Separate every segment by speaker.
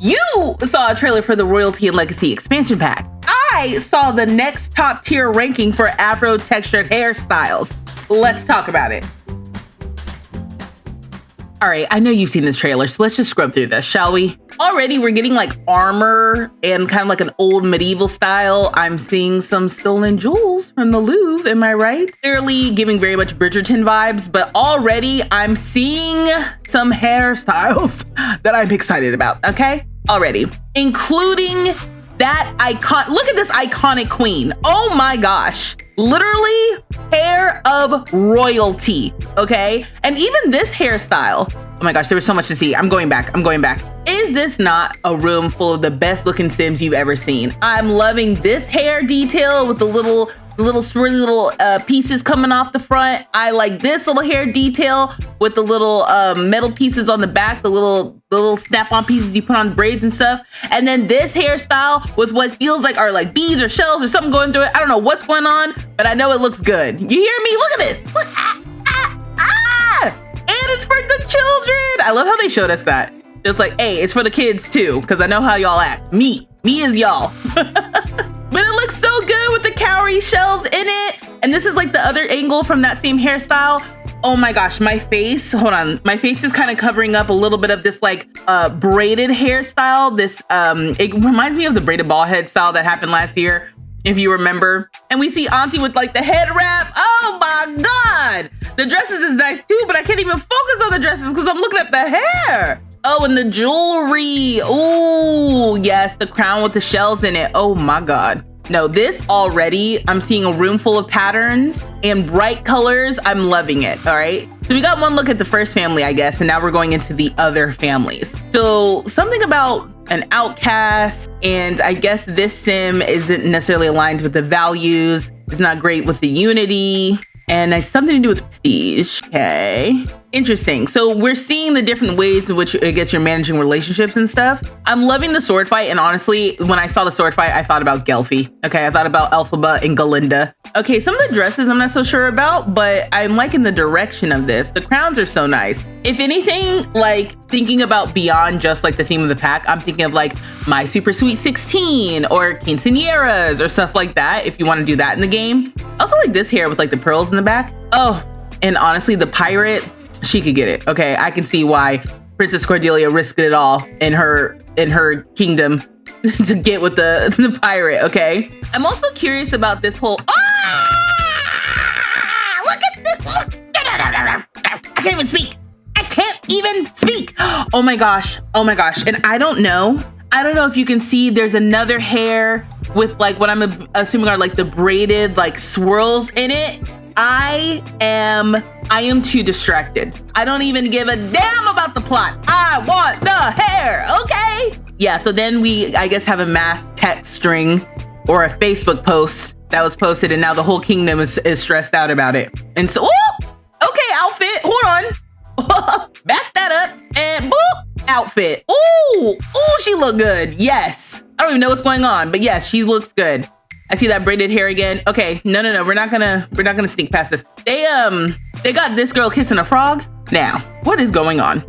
Speaker 1: You saw a trailer for the Royalty and Legacy expansion pack. I saw the next top tier ranking for Afro-Textured hairstyles. Let's talk about it. All right, I know you've seen this trailer, so let's just scrub through this, shall we? Already, we're getting like armor and kind of like an old medieval style. I'm seeing some stolen jewels from the Louvre, am I right? Clearly giving very much Bridgerton vibes, but already I'm seeing some hairstyles that I'm excited about, okay? Already, including that icon. Look at this iconic queen. Oh my gosh. Literally hair of royalty, okay? And even this hairstyle, oh my gosh, there was so much to see. I'm going back. Is this not a room full of the best looking Sims you've ever seen? I'm loving this hair detail with the little swirly little pieces coming off the front. I like this little hair detail with the little metal pieces on the back, the little snap-on pieces you put on braids and stuff. And then this hairstyle with what feels like are like beads or shells or something going through it. I don't know what's going on, but I know it looks good. You hear me? Look at this. Look, and it's for the children. I love how they showed us that. It's like, hey, it's for the kids too, because I know how y'all act. Me is y'all. But it looks so good with the cowrie shells in it. And this is like the other angle from that same hairstyle. Oh my gosh, my face, hold on. My face is kind of covering up a little bit of this like braided hairstyle. This, it reminds me of the braided ball head style that happened last year, if you remember. And we see Auntie with like the head wrap. Oh my God. The dresses is nice too, but I can't even focus on the dresses because I'm looking at the hair. Oh, and the jewelry. Oh, yes, the crown with the shells in it. Oh my God. No, this already, I'm seeing a room full of patterns and bright colors. I'm loving it, all right? So we got one look at the first family, I guess, and now we're going into the other families. So something about an outcast, and I guess this sim isn't necessarily aligned with the values. It's not great with the unity. And it's something to do with prestige, okay? Interesting. So we're seeing the different ways in which I guess you're managing relationships and stuff. I'm loving the sword fight. And honestly, when I saw the sword fight, I thought about Gelfie. Okay, I thought about Elphaba and Galinda. Okay, some of the dresses I'm not so sure about, but I'm liking the direction of this. The crowns are so nice. If anything, like thinking about beyond just like the theme of the pack, I'm thinking of like My Super Sweet 16 or Quinceañeras or stuff like that, if you want to do that in the game. I also like this hair with like the pearls in the back. Oh, and honestly, the pirate, she could get it. Okay, I can see why Princess Cordelia risked it all in her kingdom to get with the pirate. Okay, I'm also curious about this whole. Look at this! I can't even speak. Oh my gosh! And I don't know if you can see. There's another hair with like what I'm assuming are like the braided like swirls in it. I am too distracted. I don't even give a damn about the plot. I want the hair, okay? Yeah, so then we, I guess, have a mass text string or a Facebook post that was posted, and now the whole kingdom is stressed out about it. And so, okay, outfit, hold on. Back that up, and boop, outfit. Ooh, she looked good, yes. I don't even know what's going on, but yes, she looks good. I see that braided hair again. Okay, no, we're not gonna sneak past this. They got this girl kissing a frog. Now, what is going on?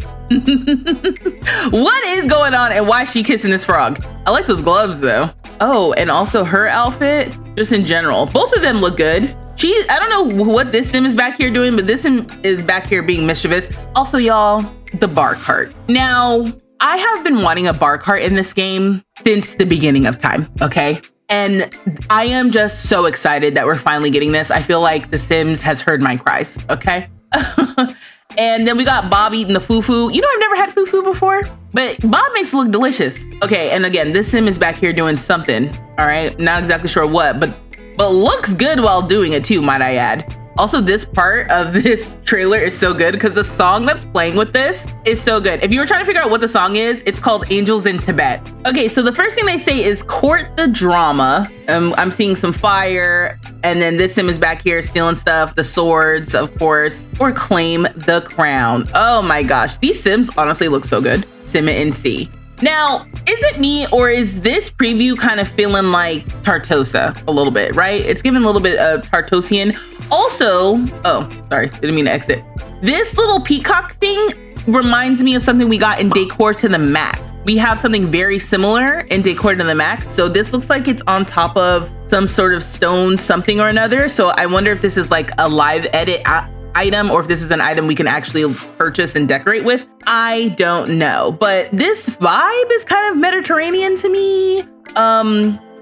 Speaker 1: What is going on and why is she kissing this frog? I like those gloves though. Oh, and also her outfit, just in general. Both of them look good. I don't know what this sim is back here doing, but this sim is back here being mischievous. Also, y'all, the bar cart. Now, I have been wanting a bar cart in this game since the beginning of time, okay? And I am just so excited that we're finally getting this. I feel like The Sims has heard my cries, okay? And then we got Bob eating the fufu. You know, I've never had fufu before, but Bob makes it look delicious. Okay, and again, this sim is back here doing something, all right? Not exactly sure what, but looks good while doing it too, might I add. Also, this part of this trailer is so good because the song that's playing with this is so good. If you were trying to figure out what the song is, it's called Angels in Tibet. Okay, so the first thing they say is court the drama. I'm seeing some fire, and then this sim is back here stealing stuff, the swords, of course, or claim the crown. Oh my gosh, these sims honestly look so good. Sim it and see. Now, is it me or is this preview kind of feeling like Tartosa a little bit, right? It's giving a little bit of Tartosian. Also, oh, sorry, didn't mean to exit. This little peacock thing reminds me of something we got in Decor to the Max. we have something very similar in Decor to the Max. So this looks like it's on top of some sort of stone something or another. So I wonder if this is like a live edit item or if this is an item we can actually purchase and decorate with. I don't know, but this vibe is kind of Mediterranean to me,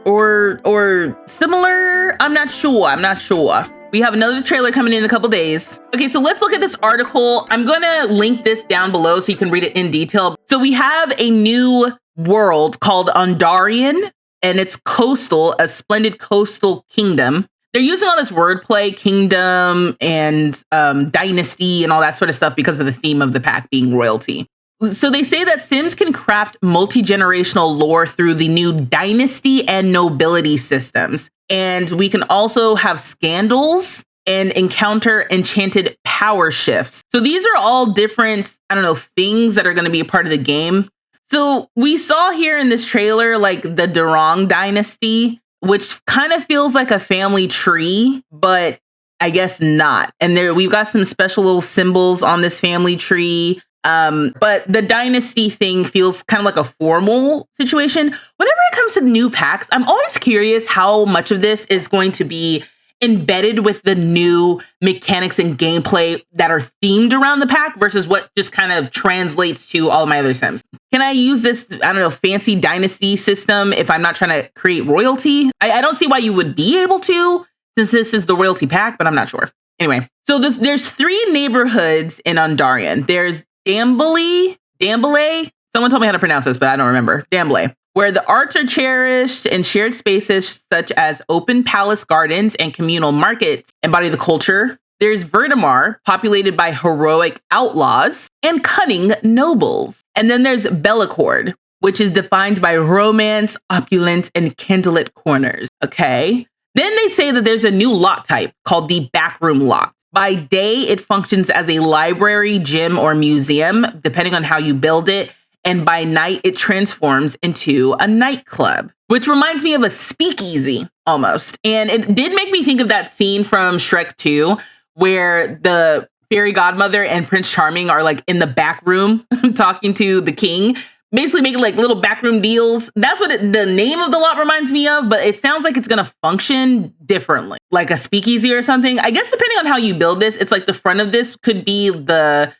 Speaker 1: or similar. I'm not sure. We have another trailer coming in a couple days. Okay, so let's look at this article. I'm gonna link this down below so you can read it in detail. So we have a new world called Ondarian, and it's coastal, a splendid coastal kingdom. They're using all this wordplay, kingdom and dynasty and all that sort of stuff because of the theme of the pack being royalty. So they say that Sims can craft multi-generational lore through the new dynasty and nobility systems. And we can also have scandals and encounter enchanted power shifts. So these are all different, I don't know, things that are going to be a part of the game. So we saw here in this trailer, like the Durong dynasty, which kind of feels like a family tree, but I guess not. And there we've got some special little symbols on this family tree. But the dynasty thing feels kind of like a formal situation. Whenever it comes to new packs, I'm always curious how much of this is going to be embedded with the new mechanics and gameplay that are themed around the pack versus what just kind of translates to all of my other Sims. Can I use this, I don't know, fancy dynasty system if I'm not trying to create royalty? I don't see why you would be able to, since this is the royalty pack, but I'm not sure. Anyway, so there's 3 neighborhoods in Ondarian. There's Dambly, someone told me how to pronounce this, but I don't remember. Dambly, where the arts are cherished and shared spaces such as open palace gardens and communal markets embody the culture. There's Vertimar, populated by heroic outlaws and cunning nobles. And then there's Bellicord, which is defined by romance, opulence, and candlelit corners. Okay. Then they say that there's a new lot type called the backroom lot. By day, it functions as a library, gym, or museum, depending on how you build it. And by night, it transforms into a nightclub, which reminds me of a speakeasy almost. And it did make me think of that scene from Shrek 2, where the fairy godmother and Prince Charming are like in the back room talking to the king, basically making like little backroom deals. That's what the name of the lot reminds me of, but it sounds like it's going to function differently, like a speakeasy or something. I guess depending on how you build this, it's like the front of this could be the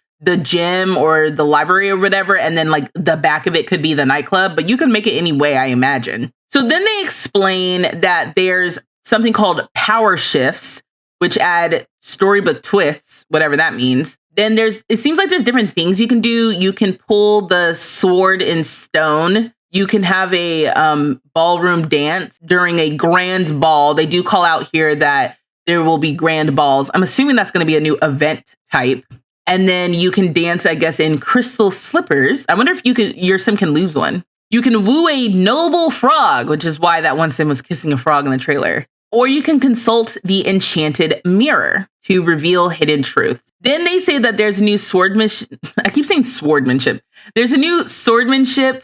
Speaker 1: gym or the library or whatever, and then like the back of it could be the nightclub, but you can make it any way, I imagine. So then they explain that there's something called power shifts, which add storybook twists, whatever that means. Then it seems like there's different things you can do. You can pull the sword in stone. You can have a ballroom dance during a grand ball. They do call out here that there will be grand balls. I'm assuming that's going to be a new event type. And then you can dance, I guess, in crystal slippers. I wonder if your Sim can lose one. You can woo a noble frog, which is why that one Sim was kissing a frog in the trailer. Or you can consult the enchanted mirror to reveal hidden truths. Then they say that there's a new swordmanship. I keep saying swordmanship. There's a new swordmanship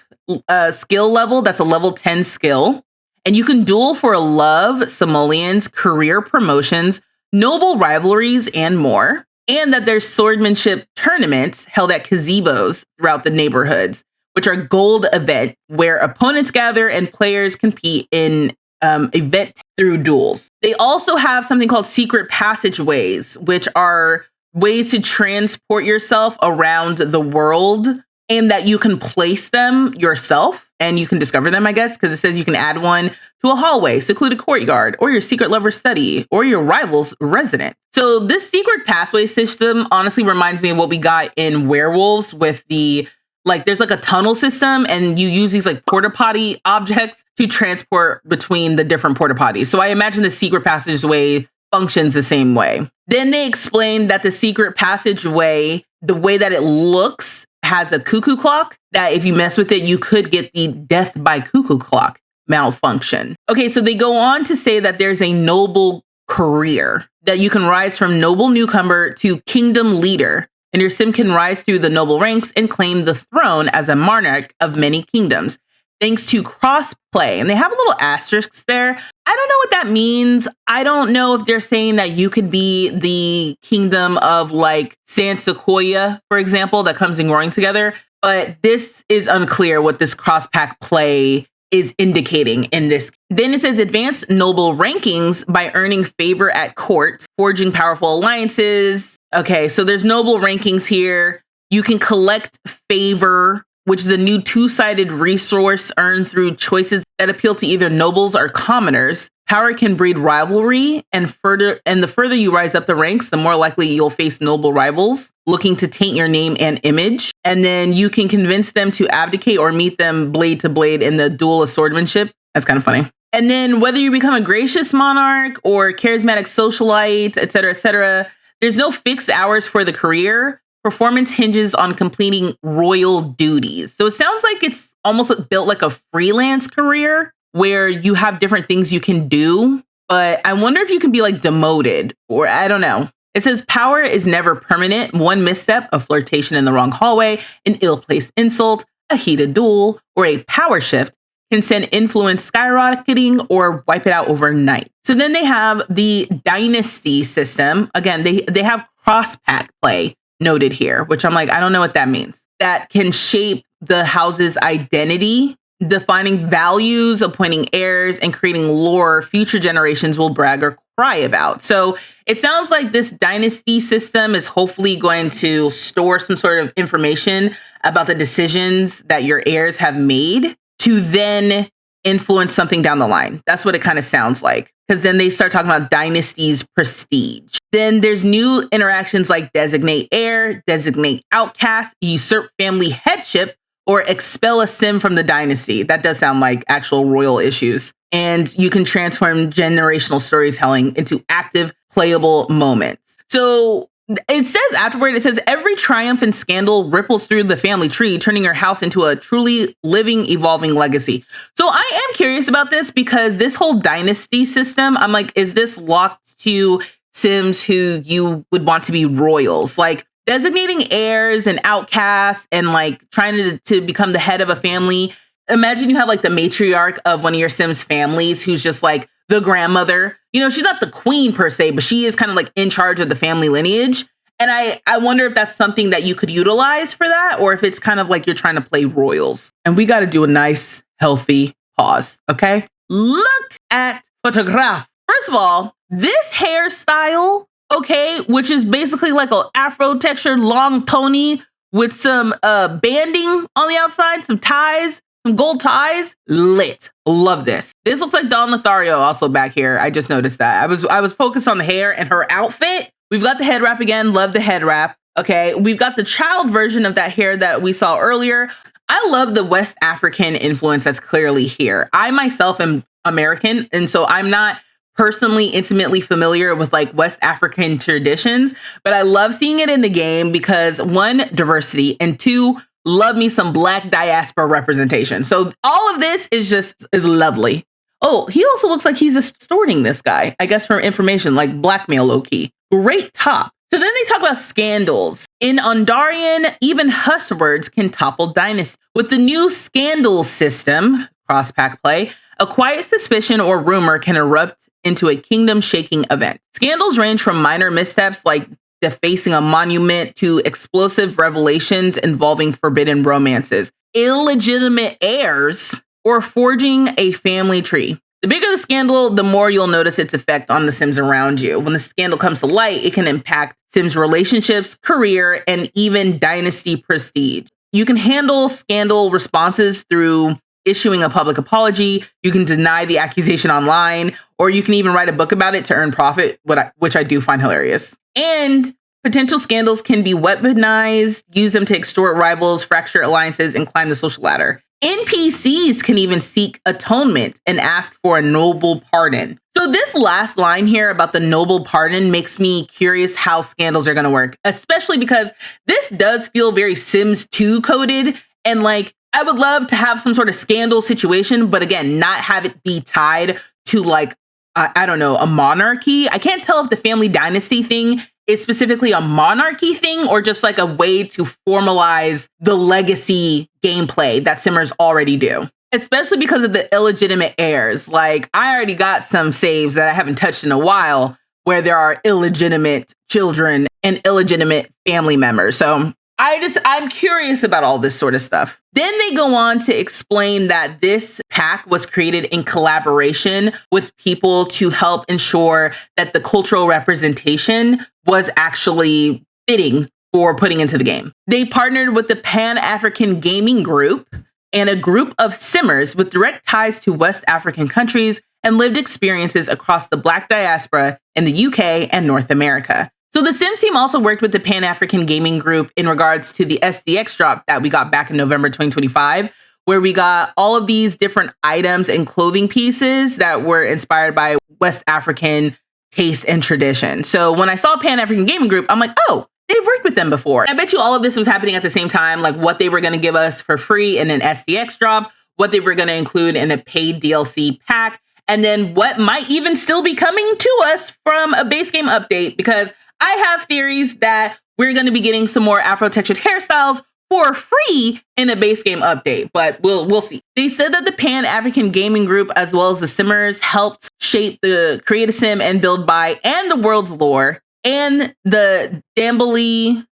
Speaker 1: skill level. That's a level 10 skill. And you can duel for love, simoleons, career promotions, noble rivalries, and more. And that there's swordmanship tournaments held at gazebos throughout the neighborhoods, which are gold events where opponents gather and players compete in event through duels. They also have something called secret passageways, which are ways to transport yourself around the world, and that you can place them yourself and you can discover them, I guess, because it says you can add one to a hallway, secluded courtyard, or your secret lover's study, or your rival's residence. So this secret passway system honestly reminds me of what we got in Werewolves with there's like a tunnel system, and you use these like porta potty objects to transport between the different porta potties. So I imagine the secret passageway functions the same way. Then they explain that the secret passageway, the way that it looks, has a cuckoo clock that if you mess with it, you could get the death by cuckoo clock malfunction. Okay, so they go on to say that there's a noble career, that you can rise from noble newcomer to kingdom leader. And your Sim can rise through the noble ranks and claim the throne as a monarch of many kingdoms, thanks to cross-play. And they have a little asterisk there. I don't know what that means. I don't know if they're saying that you could be the kingdom of like San Sequoia, for example, that comes in Roaring Together. but this is unclear what this cross-pack play is indicating in this. Then it says advance noble rankings by earning favor at court, forging powerful alliances. Okay, so there's noble rankings here. You can collect favor, which is a new two-sided resource earned through choices that appeal to either nobles or commoners. Power can breed rivalry, and the further you rise up the ranks, the more likely you'll face noble rivals looking to taint your name and image. And then you can convince them to abdicate or meet them blade to blade in the duel of swordmanship. That's kind of funny. And then whether you become a gracious monarch or charismatic socialite, etc., there's no fixed hours for the career. Performance hinges on completing royal duties. So it sounds like it's almost built like a freelance career where you have different things you can do. But I wonder if you can be like demoted, or I don't know. It says power is never permanent. One misstep, a flirtation in the wrong hallway, an ill-placed insult, a heated duel, or a power shift can send influence skyrocketing or wipe it out overnight. So then they have the dynasty system. Again, they have cross-pack play noted here, which I'm like, I don't know what that means. That can shape the house's identity, defining values, appointing heirs, and creating lore future generations will brag or cry about. So it sounds like this dynasty system is hopefully going to store some sort of information about the decisions that your heirs have made to then influence something down the line. That's what it kind of sounds like. Because then they start talking about dynasty's prestige. Then there's new interactions like designate heir, designate outcast, usurp family headship, or expel a sim from the dynasty. That does sound like actual royal issues. And you can transform generational storytelling into active, playable moments. So it says afterward, it says every triumph and scandal ripples through the family tree, turning your house into a truly living, evolving legacy. So I am curious about this because this whole dynasty system, I'm like, is this locked to Sims who you would want to be royals? Like designating heirs and outcasts and like trying to become the head of a family. Imagine you have like the matriarch of one of your Sims families who's just like the grandmother. You know, she's not the queen per se, but she is kind of like in charge of the family lineage. And I wonder if that's something that you could utilize for that, or if it's kind of like you're trying to play royals. And we got to do a nice, healthy pause, okay? Look at photograph. First of all, this hairstyle, okay, which is basically like an Afro-Textured long pony with some banding on the outside, some ties, some gold ties, lit. Love this. This looks like Don Lothario also back here. I just noticed that. I was focused on the hair and her outfit. We've got the head wrap again. Love the head wrap. Okay, we've got the child version of that hair that we saw earlier. I love the West African influence that's clearly here. I myself am American, and so I'm not personally intimately familiar with like West African traditions, but I love seeing it in the game because one, diversity, and two, love me some Black diaspora representation. So all of this is lovely. Oh, he also looks like he's extorting this guy, I guess, for information, like blackmail low-key. Great top. So then they talk about scandals. In Ondarian, even husbands can topple dynasty. With the new scandal system, cross-pack play, a quiet suspicion or rumor can erupt into a kingdom-shaking event. Scandals range from minor missteps like defacing a monument to explosive revelations involving forbidden romances, illegitimate heirs, or forging a family tree. The bigger the scandal, the more you'll notice its effect on the Sims around you. When the scandal comes to light, it can impact Sims' relationships, career, and even dynasty prestige. You can handle scandal responses through issuing a public apology. You can deny the accusation online, or you can even write a book about it to earn profit, which I do find hilarious. And potential scandals can be weaponized, use them to extort rivals, fracture alliances, and climb the social ladder. NPCs can even seek atonement and ask for a noble pardon. So this last line here about the noble pardon makes me curious how scandals are going to work, especially because this does feel very Sims 2 coded. And like, I would love to have some sort of scandal situation, but again, not have it be tied to like, I don't know, a monarchy. I can't tell if the family dynasty thing is specifically a monarchy thing or just like a way to formalize the legacy gameplay that Simmers already do, especially because of the illegitimate heirs. Like I already got some saves that I haven't touched in a while where there are illegitimate children and illegitimate family members. So I'm curious about all this sort of stuff. Then they go on to explain that this pack was created in collaboration with people to help ensure that the cultural representation was actually fitting for putting into the game. They partnered with the Pan-African Gaming Group and a group of simmers with direct ties to West African countries and lived experiences across the Black diaspora in the UK and North America. So the Sims team also worked with the Pan-African Gaming Group in regards to the SDX drop that we got back in November 2025, where we got all of these different items and clothing pieces that were inspired by West African taste and tradition. So when I saw Pan-African Gaming Group, I'm like, oh, they've worked with them before. I bet you all of this was happening at the same time, like what they were going to give us for free in an SDX drop, what they were going to include in a paid DLC pack, and then what might even still be coming to us from a base game update, because I have theories that we're going to be getting some more Afro-Textured hairstyles for free in a base game update, but we'll see. They said that the Pan-African Gaming Group, as well as the Simmers, helped shape the Create a Sim and Build By and the world's lore and the Dambale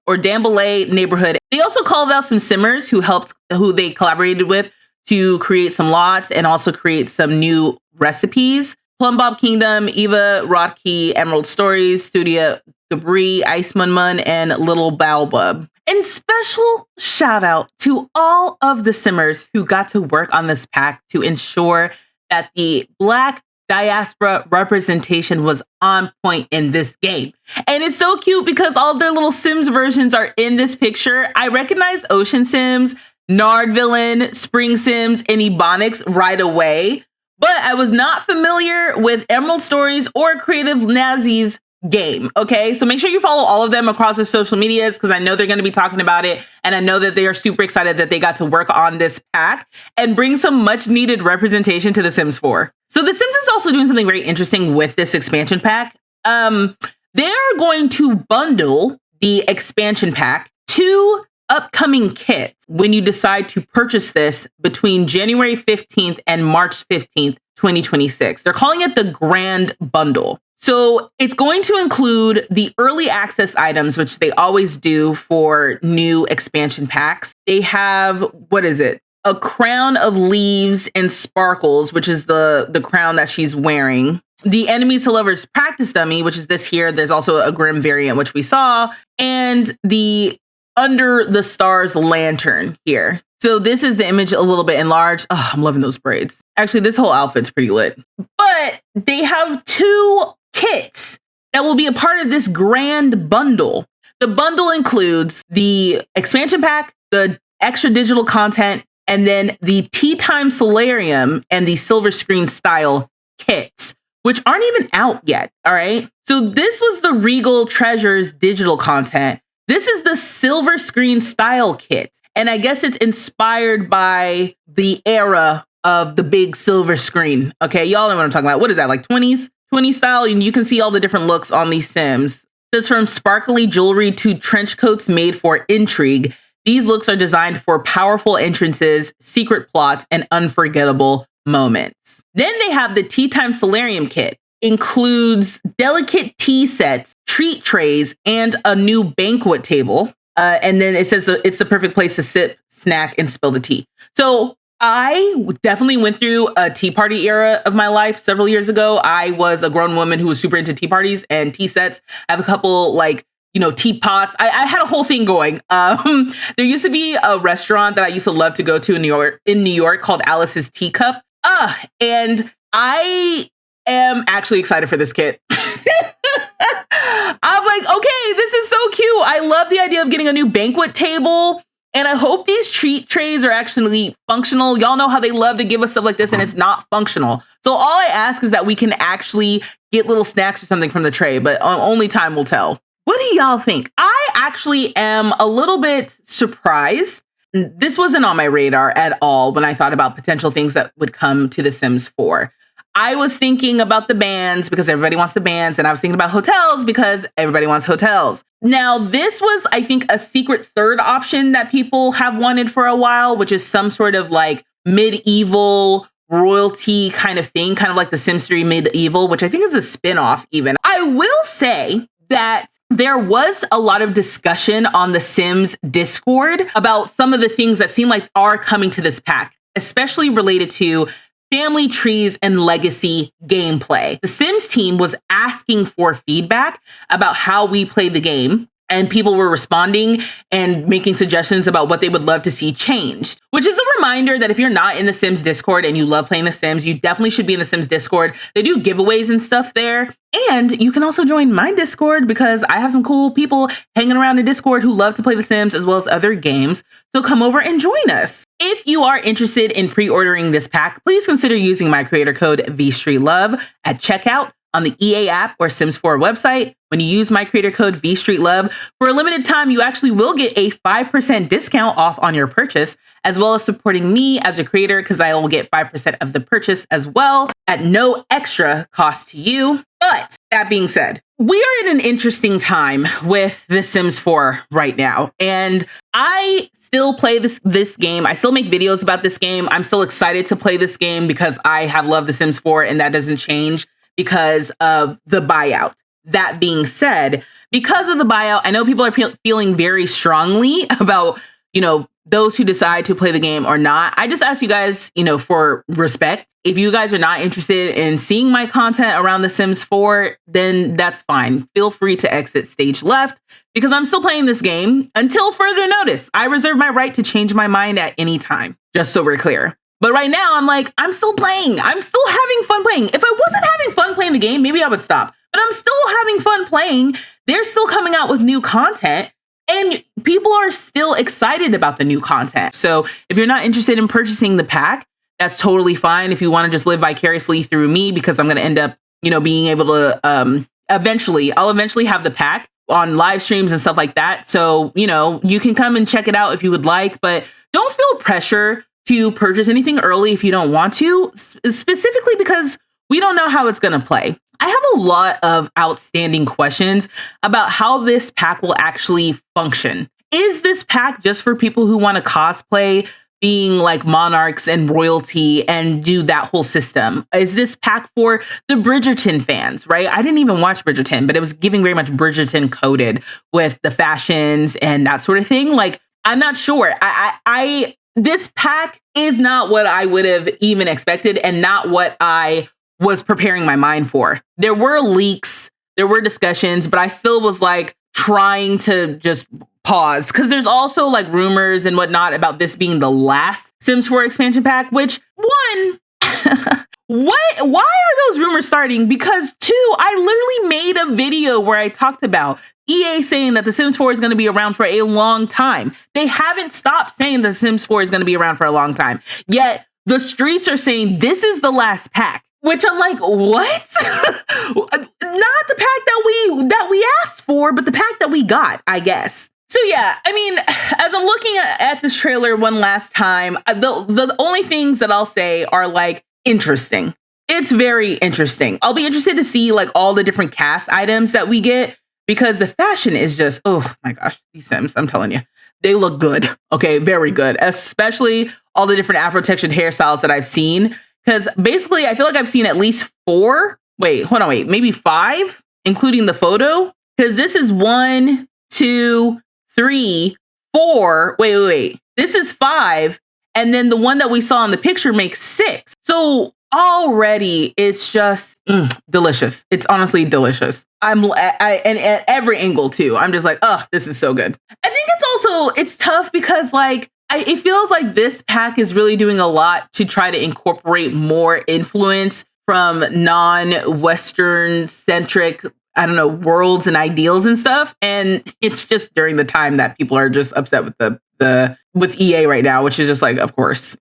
Speaker 1: neighborhood. They also called out some Simmers who they collaborated with to create some lots and also create some new recipes. Plum Bob Kingdom, Eva Rodkey, Emerald Stories, Studio Gabri, Ice Mun Mun, and Little Baobab. And special shout out to all of the Simmers who got to work on this pack to ensure that the Black diaspora representation was on point in this game. And it's so cute because all of their little Sims versions are in this picture. I recognized Ocean Sims, Nard Villain, Spring Sims, and Ebonics right away, but I was not familiar with Emerald Stories or Creative Nazi's game. Okay, so make sure you follow all of them across their social medias because I know they're going to be talking about it, and I know that they are super excited that they got to work on this pack and bring some much needed representation to The Sims 4. So The Sims is also doing something very interesting with this expansion pack. They're going to bundle the expansion pack to upcoming kits when you decide to purchase this between January 15th and March 15th, 2026. They're calling it the Grand Bundle. So it's going to include the early access items, which they always do for new expansion packs. They have, what is it? A crown of leaves and sparkles, which is the crown that she's wearing. The Enemies to Lovers practice dummy, which is this here. There's also a Grim variant, which we saw. And the Under the Stars lantern here. So this is the image a little bit enlarged. Oh, I'm loving those braids. Actually, this whole outfit's pretty lit. But they have 2 kits that will be a part of this grand bundle. The bundle includes the expansion pack, the extra digital content, and then the Tea Time Solarium and the Silver Screen style kits, which aren't even out yet. All right. So this was the Regal Treasures digital content. This is the Silver Screen style kit. And I guess it's inspired by the era of the big silver screen. Okay, y'all know what I'm talking about. What is that, like 20s style? And you can see all the different looks on these Sims. This from sparkly jewelry to trench coats made for intrigue. These looks are designed for powerful entrances, secret plots, and unforgettable moments. Then they have the Tea Time Solarium kit. Includes delicate tea sets, treat trays, and a new banquet table. And then it says it's the perfect place to sip, snack, and spill the tea. So I definitely went through a tea party era of my life several years ago. I was a grown woman who was super into tea parties and tea sets. I have a couple teapots. I had a whole thing going. There used to be a restaurant that I used to love to go to in New York called Alice's Teacup. And I am actually excited for this kit. I'm like, okay, this is so cute. I love the idea of getting a new banquet table. And I hope these treat trays are actually functional. Y'all know how they love to give us stuff like this and it's not functional. So all I ask is that we can actually get little snacks or something from the tray, but only time will tell. What do y'all think? I actually am a little bit surprised. This wasn't on my radar at all when I thought about potential things that would come to The Sims 4. I was thinking about the bands because everybody wants the bands, and I was thinking about hotels because everybody wants hotels. Now, this was, I think, a secret third option that people have wanted for a while, which is some sort of like medieval royalty kind of thing, kind of like the Sims 3 Medieval, which I think is a spin-off even. I will say that there was a lot of discussion on the Sims Discord about some of the things that seem like are coming to this pack, especially related to family trees and legacy gameplay. The Sims team was asking for feedback about how we play the game, and people were responding and making suggestions about what they would love to see changed, which is a reminder that if you're not in the Sims Discord and you love playing The Sims, you definitely should be in the Sims Discord. They do giveaways and stuff there. And you can also join my Discord because I have some cool people hanging around in Discord who love to play The Sims as well as other games. So come over and join us. If you are interested in pre-ordering this pack, please consider using my creator code vstreetlove at checkout on the EA app or Sims 4 website. When you use my creator code vstreetlove, for a limited time, you actually will get a 5% discount off on your purchase, as well as supporting me as a creator because I will get 5% of the purchase as well at no extra cost to you. But that being said, we are in an interesting time with The Sims 4 right now. And I still play this game. I still make videos about this game. I'm still excited to play this game because I have loved The Sims 4 and that doesn't change because of the buyout. That being said, because of the buyout, I know people are feeling very strongly about, those who decide to play the game or not. I just ask you guys, for respect. If you guys are not interested in seeing my content around The Sims 4, then that's fine. Feel free to exit stage left because I'm still playing this game until further notice. I reserve my right to change my mind at any time, just so we're clear. But right now, I'm still playing. I'm still having fun playing. If I wasn't having fun playing the game, maybe I would stop. But I'm still having fun playing. They're still coming out with new content. And people are still excited about the new content. So if you're not interested in purchasing the pack, that's totally fine. If you want to just live vicariously through me, because I'm going to end up, being able to I'll eventually have the pack on live streams and stuff like that. So, you can come and check it out if you would like, but don't feel pressure to purchase anything early if you don't want to, specifically because we don't know how it's going to play. I have a lot of outstanding questions about how this pack will actually function. Is this pack just for people who want to cosplay being like monarchs and royalty and do that whole system? Is this pack for the Bridgerton fans, right? I didn't even watch Bridgerton, but it was giving very much Bridgerton coded with the fashions and that sort of thing. Like, I'm not sure. This pack is not what I would have even expected and not what I was preparing my mind for. There were leaks, there were discussions, but I still was like trying to just pause because there's also like rumors and whatnot about this being the last Sims 4 expansion pack, which one, why are those rumors starting? Because two, I literally made a video where I talked about EA saying that The Sims 4 is going to be around for a long time. They haven't stopped saying The Sims 4 is going to be around for a long time. Yet the streets are saying this is the last pack, which I'm like, what? Not the pack that we asked for, but the pack that we got, I guess. So yeah, as I'm looking at this trailer one last time, the only things that I'll say are like interesting. It's very interesting. I'll be interested to see like all the different cast items that we get, because the fashion is just, oh my gosh, these Sims, I'm telling you, they look good. Okay, very good. Especially all the different Afro-textured hairstyles that I've seen. Because basically, I feel like I've seen at least maybe 5, including the photo. Because this is 1, 2, 3, 4. Wait. This is 5. And then the one that we saw in the picture makes 6. So already it's just delicious. It's honestly delicious. And at every angle too. I'm just like, oh, this is so good. I think it's tough because like, it feels like this pack is really doing a lot to try to incorporate more influence from non-Western centric, worlds and ideals and stuff. And it's just during the time that people are just upset with with EA right now, which is just like, of course,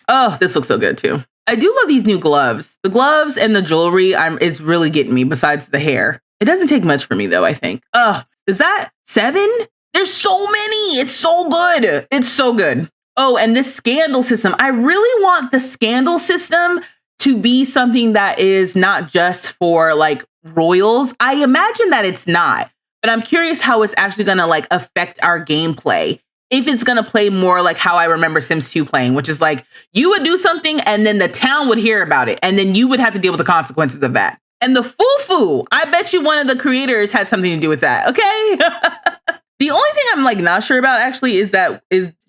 Speaker 1: oh, this looks so good too. I do love these new gloves. The gloves and the jewelry, it's really getting me besides the hair. It doesn't take much for me though, I think. Oh, is that 7? There's so many. It's so good. It's so good. Oh, and this scandal system. I really want the scandal system to be something that is not just for like royals. I imagine that it's not, but I'm curious how it's actually going to like affect our gameplay. If it's going to play more like how I remember Sims 2 playing, which is like you would do something and then the town would hear about it and then you would have to deal with the consequences of that. And the fufu, I bet you one of the creators had something to do with that, okay? The only thing I'm like not sure about actually is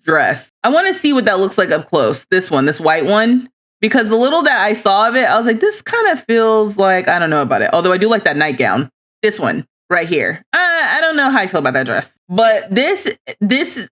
Speaker 1: dress. I want to see what that looks like up close. This white one. Because the little that I saw of it, I was like, this kind of feels like, I don't know about it. Although I do like that nightgown. This one right here. I don't know how I feel about that dress. But this,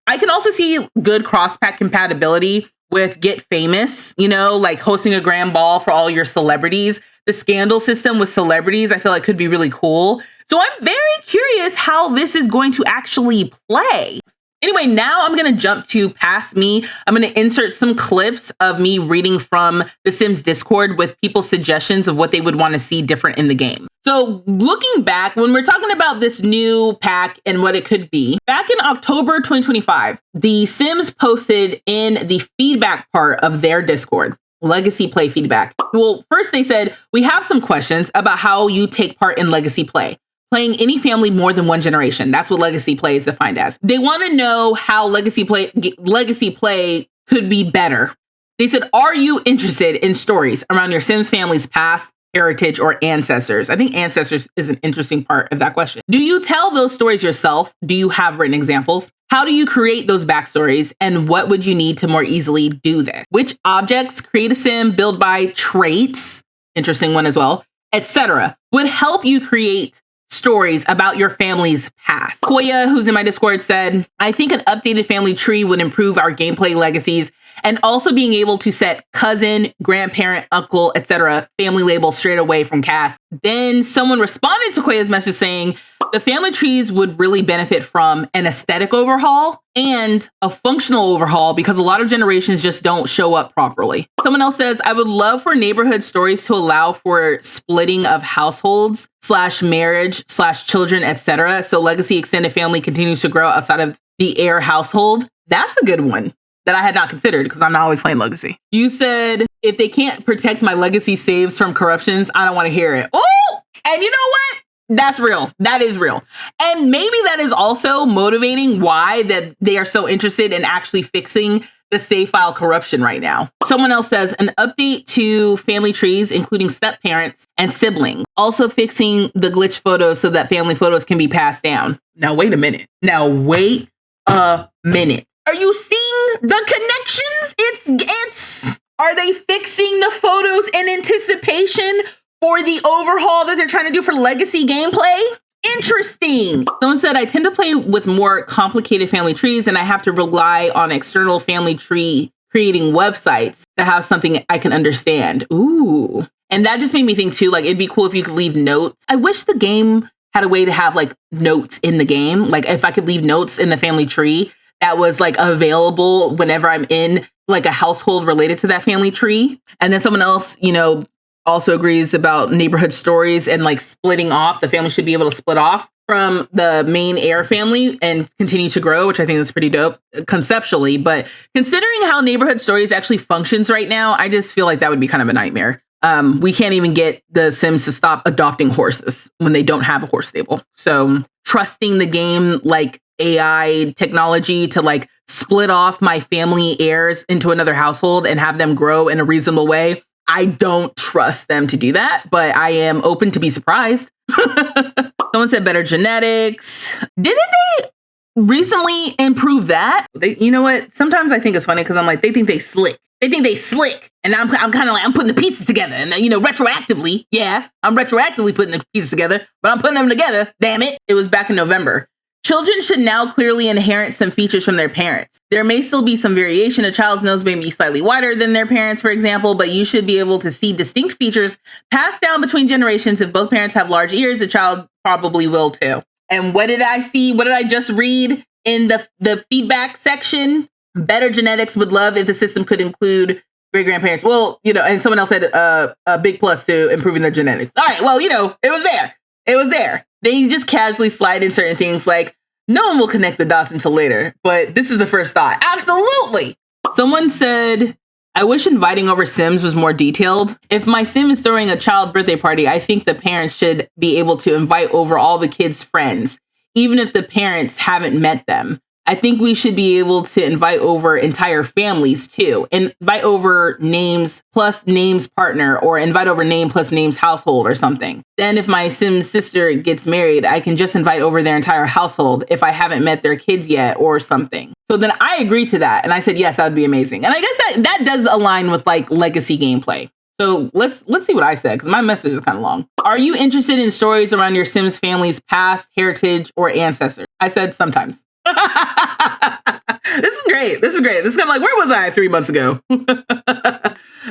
Speaker 1: I can also see good cross-pack compatibility with Get Famous, you know, like hosting a grand ball for all your celebrities. The scandal system with celebrities, I feel like could be really cool. So I'm very curious how this is going to actually play. Anyway, now I'm going to jump to Past Me. I'm going to insert some clips of me reading from the Sims Discord with people's suggestions of what they would want to see different in the game. So looking back, when we're talking about this new pack and what it could be, back in October 2025, the Sims posted in the feedback part of their Discord, Legacy Play feedback. Well, first they said, we have some questions about how you take part in Legacy Play. Playing any family more than one generation. That's what Legacy Play is defined as. They want to know how Legacy Play could be better. They said, are you interested in stories around your Sims family's past, heritage, or ancestors? I think ancestors is an interesting part of that question. Do you tell those stories yourself? Do you have written examples? How do you create those backstories? And what would you need to more easily do this? Which objects, create a Sim, build by traits, interesting one as well, etc., would help you create stories about your family's past. Koya, who's in my Discord, said, I think an updated family tree would improve our gameplay legacies, and also being able to set cousin, grandparent, uncle, etc. family labels straight away from cast. Then someone responded to Koya's message saying the family trees would really benefit from an aesthetic overhaul and a functional overhaul because a lot of generations just don't show up properly. Someone else says, I would love for neighborhood stories to allow for splitting of households / marriage / children, etc. So legacy extended family continues to grow outside of the heir household. That's a good one that I had not considered because I'm not always playing Legacy. You said, if they can't protect my legacy saves from corruptions, I don't want to hear it. Oh, and you know what? That's real. That is real. And maybe that is also motivating why that they are so interested in actually fixing the save file corruption right now. Someone else says, an update to family trees, including step parents and siblings. Also fixing the glitch photos so that family photos can be passed down. Now, wait a minute. Are you seeing the connections? Are they fixing the photos in anticipation for the overhaul that they're trying to do for legacy gameplay? Interesting. Someone said, I tend to play with more complicated family trees and I have to rely on external family tree creating websites to have something I can understand. Ooh. And that just made me think too, like, it'd be cool if you could leave notes. I wish the game had a way to have like notes in the game. Like if I could leave notes in the family tree that was like available whenever I'm in like a household related to that family tree. And then someone else, you know, also agrees about neighborhood stories and like splitting off. The family should be able to split off from the main heir family and continue to grow, which I think is pretty dope conceptually. But considering how neighborhood stories actually functions right now, I just feel like that would be kind of a nightmare. We can't even get the Sims to stop adopting horses when they don't have a horse stable. So trusting the game like AI technology to like split off my family heirs into another household and have them grow in a reasonable way, I don't trust them to do that, but I am open to be surprised. Someone said better genetics. Didn't they recently improve that? You know what? Sometimes I think it's funny because I'm like, they think they slick. And I'm kind of like, I'm putting the pieces together. And then, you know, retroactively, yeah, I'm retroactively putting the pieces together, but I'm putting them together. Damn it. It was back in November. Children should now clearly inherit some features from their parents. There may still be some variation. A child's nose may be slightly wider than their parents, for example, but you should be able to see distinct features passed down between generations. If both parents have large ears, the child probably will too. And what did I see? What did I just read in the feedback section? Better genetics would love if the system could include great-grandparents. Well, you know, and someone else said a big plus to improving the genetics. All right, well, you know, it was there. They just casually slide in certain things like, no one will connect the dots until later, but this is the first thought. Absolutely. Someone said, I wish inviting over Sims was more detailed. If my Sim is throwing a child birthday party, I think the parents should be able to invite over all the kids' friends, even if the parents haven't met them. I think we should be able to invite over entire families too. Invite over names plus names partner, or invite over name plus names household or something. Then if my Sim sister gets married, I can just invite over their entire household if I haven't met their kids yet or something. So then I agreed to that. And I said, yes, that would be amazing. And I guess that does align with like legacy gameplay. So let's see what I said, because my message is kind of long. Are you interested in stories around your Sims family's past, heritage, or ancestors? I said sometimes. This is great. This is great. This is kind of like, where was I 3 months ago?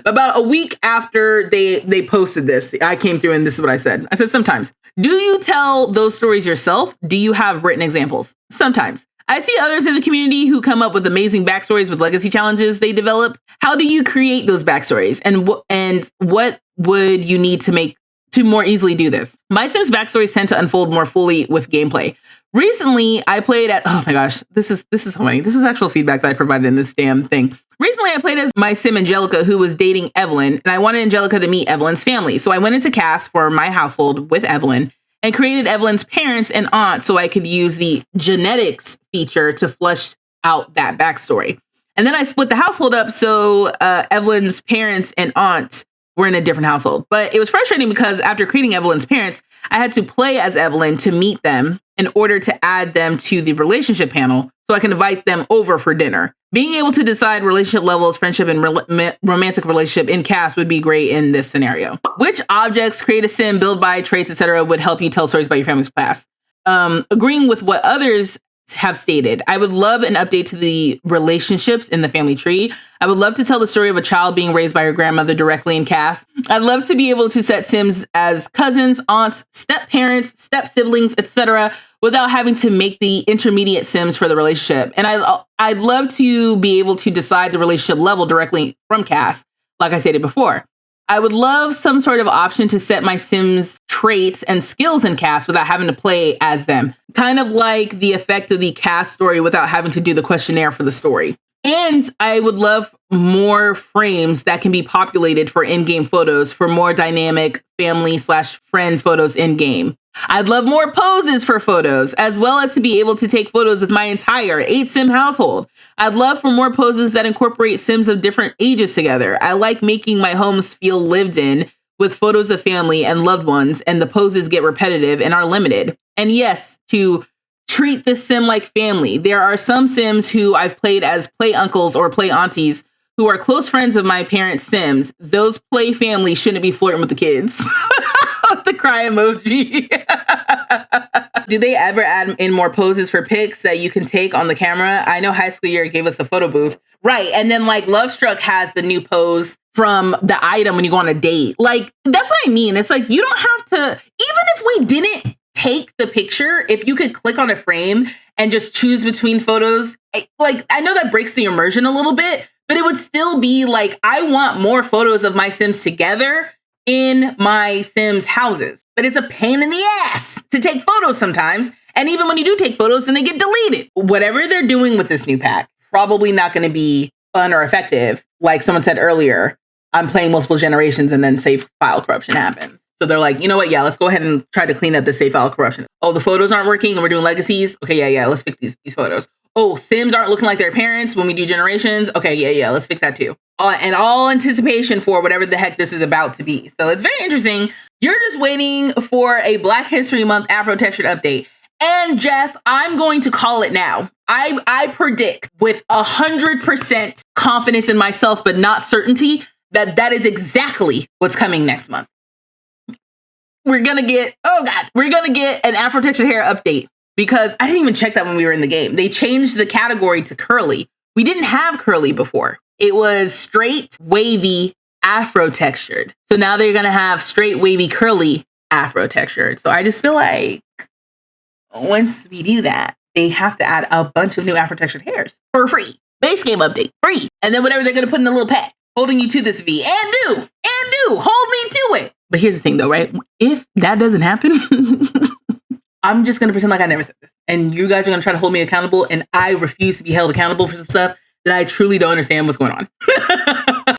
Speaker 1: About a week after they posted this, I came through and this is what I said. I said, sometimes. Do you tell those stories yourself? Do you have written examples? Sometimes. I see others in the community who come up with amazing backstories with legacy challenges they develop. How do you create those backstories? And what would you need to more easily do this? My Sims backstories tend to unfold more fully with gameplay. Recently, I played at, oh my gosh, this is so funny. This is actual feedback that I provided in this damn thing. Recently, I played as my Sim Angelica, who was dating Evelyn, and I wanted Angelica to meet Evelyn's family. So I went into cast for my household with Evelyn and created Evelyn's parents and aunt so I could use the genetics feature to flesh out that backstory. And then I split the household up so Evelyn's parents and aunt were in a different household. But it was frustrating because after creating Evelyn's parents, I had to play as Evelyn to meet them in order to add them to the relationship panel so I can invite them over for dinner. Being able to decide relationship levels, friendship, and romantic relationship in cast would be great in this scenario. Which objects, create a sim, build by, traits, etc. would help you tell stories about your family's past? Agreeing with what others have stated, I would love an update to the relationships in the family tree. I would love to tell the story of a child being raised by her grandmother directly in cast. I'd love to be able to set Sims as cousins, aunts, step-parents, step-siblings, etc. without having to make the intermediate Sims for the relationship. And I'd love to be able to decide the relationship level directly from cast, like I stated before. I would love some sort of option to set my Sims traits and skills in cast without having to play as them. Kind of like the effect of the cast story without having to do the questionnaire for the story. And I would love more frames that can be populated for in-game photos for more dynamic family/friend photos in-game. I'd love more poses for photos, as well as to be able to take photos with my entire 8-Sim household. I'd love for more poses that incorporate Sims of different ages together. I like making my homes feel lived in with photos of family and loved ones, and the poses get repetitive and are limited. And yes, to treat the Sim like family. There are some Sims who I've played as play uncles or play aunties who are close friends of my parents' Sims. Those play families shouldn't be flirting with the kids. The cry emoji. Do they ever add in more poses for pics that you can take on the camera? I know High School Year gave us the photo booth. Right. And then like Love Struck has the new pose from the item when you go on a date. Like, that's what I mean. It's like, you don't have to, even if we didn't take the picture, if you could click on a frame and just choose between photos, like, I know that breaks the immersion a little bit, but it would still be like, I want more photos of my Sims together in my Sims houses. But it's a pain in the ass to take photos sometimes. And even when you do take photos, then they get deleted. Whatever they're doing with this new pack, probably not going to be fun or effective. Like someone said earlier, I'm playing multiple generations and then save file corruption happens. So they're like, you know what? Yeah, let's go ahead and try to clean up the save file corruption. Oh, the photos aren't working and we're doing legacies. Okay, yeah, let's fix these photos. Oh, Sims aren't looking like their parents when we do generations. Okay, yeah, let's fix that too. And all anticipation for whatever the heck this is about to be. So it's very interesting. You're just waiting for a Black History Month Afro-Textured update. And Jeff, I'm going to call it now. I predict with 100% confidence in myself, but not certainty, that is exactly what's coming next month. We're going to get an Afro-Textured hair update. Because I didn't even check that when we were in the game. They changed the category to curly. We didn't have curly before. It was straight, wavy, Afro-textured. So now they're going to have straight, wavy, curly, Afro-textured. So I just feel like once we do that, they have to add a bunch of new Afro-textured hairs for free. Base game update, free. And then whatever they're going to put in a little pack, holding you to this V. And do, hold me to it. But here's the thing though, right? If that doesn't happen... I'm just going to pretend like I never said this. And you guys are going to try to hold me accountable. And I refuse to be held accountable for some stuff that I truly don't understand what's going on.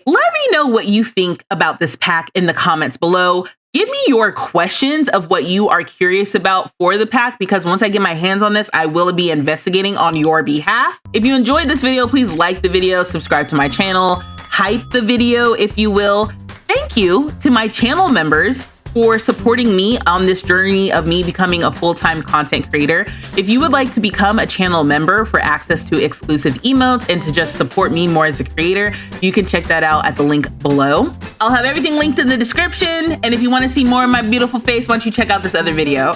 Speaker 1: Let me know what you think about this pack in the comments below. Give me your questions of what you are curious about for the pack, because once I get my hands on this, I will be investigating on your behalf. If you enjoyed this video, please like the video, subscribe to my channel, hype the video if you will. Thank you to my channel members for supporting me on this journey of me becoming a full-time content creator. If you would like to become a channel member for access to exclusive emotes and to just support me more as a creator, you can check that out at the link below. I'll have everything linked in the description. And if you want to see more of my beautiful face, why don't you check out this other video.